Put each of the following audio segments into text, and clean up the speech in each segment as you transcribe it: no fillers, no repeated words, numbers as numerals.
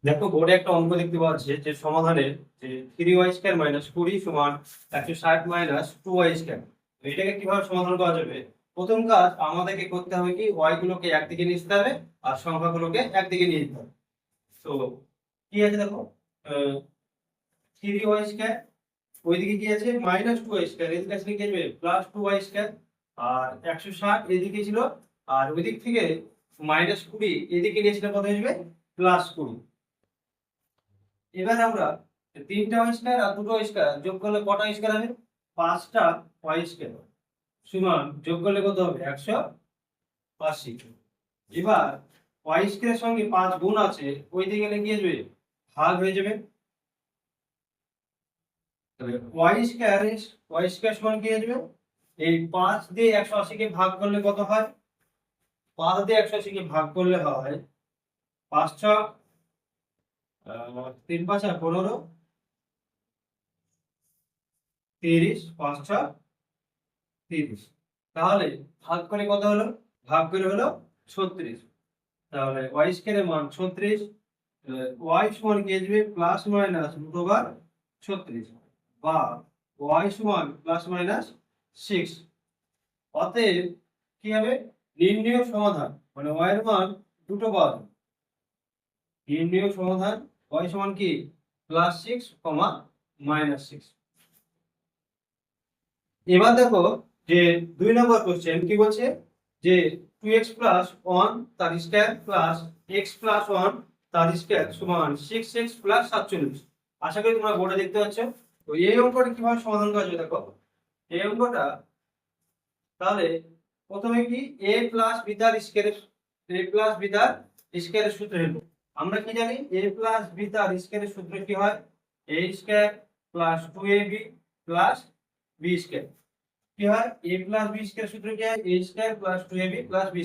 দেখো বোর্ডে একটা অঙ্ক দেখতে পাচ্ছি যে সমাধানের যে 3y² - 20 সমান 160 - 2y²। এটাকে কিভাবে সমাধান করা যাবে? প্রথম কাজ আমাদেরকে করতে হবে কি y গুলোকে একদিকে নিয়ে যেতে হবে আর সংখ্যাগুলোকে একদিকে নিয়ে যেতে হবে। তো কি আছে দেখো, 3y² ওইদিকে কি আছে -2y², এদিকে আছে কি আসবে +2y², আর 160 এদিকে ছিল, আর ওইদিক থেকে -20 এদিকে নিয়েছিল কত আসবে +20। এবার আমরা 3টা y² আর 2টো y² যোগ করলে কটা y² হবে? 5টা y² সমান যোগ করলে কত হবে 180। এবার y² এর সঙ্গে 5 গুণ আছে, ওই দিকে গেলে কি আসবে ভাগ হয়ে যাবে। তাহলে y² সমান কি আসবে, এই 5 দিয়ে 180 কে ভাগ করলে কত হয়? 5 দিয়ে 180 কে ভাগ করলে হয় 5 ছক 3 5 15 30, 5 ছক 30। তাহলে ভাগ করে কত হলো? ভাগ করে হলো 36। তাহলে y² এর মান 36, y সমান কি আসবে প্লাস মাইনাস √36 বা y সমান প্লাস মাইনাস 6। অতএব কি হবে, নির্ণেয় সমাধান মানে y এর মান দুটো পাওয়া যাবে। নির্ণেয় সমাধান y সমান কি +6, -6। এবার দেখো যে 2 নম্বর কোশ্চেন কি বলছে যে 2x + 1 তার স্কয়ার প্লাস x + 1 তার স্কয়ার সমান 6x + 47। আশা করি তোমরা বোর্ডে দেখতে পাচ্ছ। তো এই অঙ্কটা কিভাবে সমাধান করা যাবে দেখো, এই অঙ্কটা তাহলে প্রথমে কি a + b তার স্কয়ারের সূত্র নেব। আমরা কি জানি a + b তার স্কয়ারের সূত্র কি হয়, a² + 2ab + b²। কি হয় a + b² সূত্র কি হয় a² + 2ab + b²।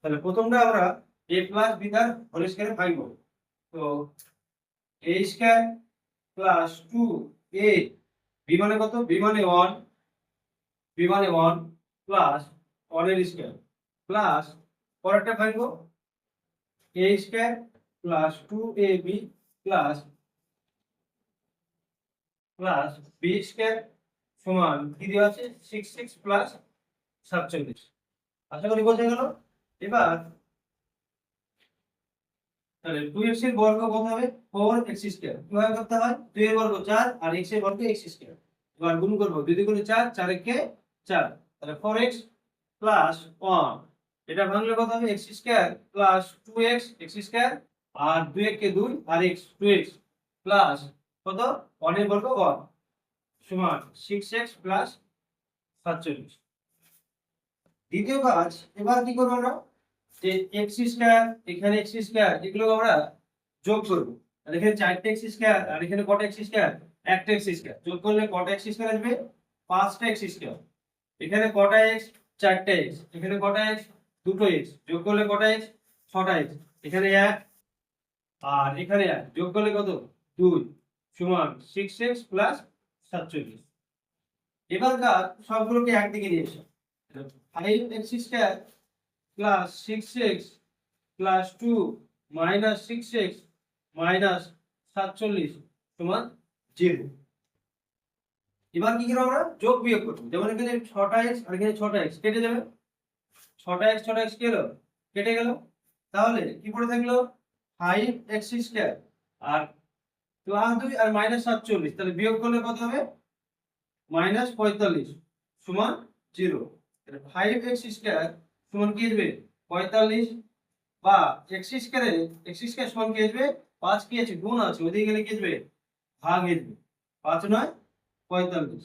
তাহলে প্রথমটা আমরা a + b তার হোল স্কয়ারে ভাঙব। তো a² + 2a, b মানে কত, b মানে 1, প্লাস 1 এর স্কয়ার প্লাস পরেরটা ভাঙব a² + 2ab b² সমান কি দেওয়া আছে 6x + 47। আশা করি বোঝা গেল। এবার তাহলে 2x এর বর্গ কত হবে 4x²। কিভাবে করতে হয়, 2 এর বর্গ 4 আর x এর বর্গ x²। এবার গুণ করব 2 দুগুণে 4, 4 একে 4, তাহলে 4x + 1। এটা ভাঙলে কত হবে x² + 2x x², আর 2 একে 2 আর x 2x প্লাস কত 1 এর বর্গ 1 সমান 6x + 47। দ্বিতীয় কাজ, এবার কি করব আমরা যে x² এখানে x² এগুলো আমরা যোগ করব। আর এখানে 4টা x² আর এখানে কটা x², একটা x²। যোগ করলে কটা x² আসবে 5টা x²। এখানে কটা x, 4টা x। এখানে কটা x, দুটো x। যোগ করলে কটা x, 6টা x। এখানে 1 আর এখানে 1, যোগ করলে কত 2 সমান 6x + 47। এবার কাজ সবগুলোকে একদিকে নিয়ে এসো। 5x² + 6x + 2 - 6x - 47 সমান 0। এবার কি করব আমরা যোগ বিয়োগ করব। যেমন এখানে 6টা x আর এখানে 6টা x কেটে যাবে। 6টা x কি হলো কেটে গেল। তাহলে কি পড়ে থাকলো 5x² আর +2 আর -47। তাহলে বিয়োগ করলে কত হবে -45 সমান 0। তাহলে 5x² সমান কি আসবে 45, বা x² সমান কি আসবে 5 কি আছে গুণ আছে, ওদিকে গেলে কি আসবে ভাগ আসবে, 5 9 45,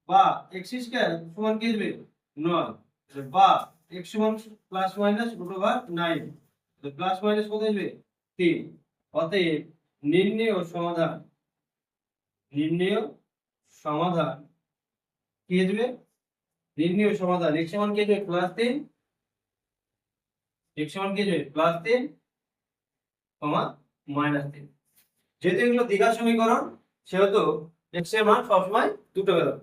বা x² সমান কি আসবে 9, বা x সমান প্লাস মাইনাস √9, তো প্লাস মাইনাস কত আসবে 3। অতএব নির্ণেয় সমাধান কি আসবে, নির্ণেয় সমাধান x সমান কি আসবে +3, x সমান কি আসবে +3, -3। যেহেতু এগুলো দ্বিঘাত সমীকরণ সেহেতু x এর মান সবসময় দুটো বেরোবে।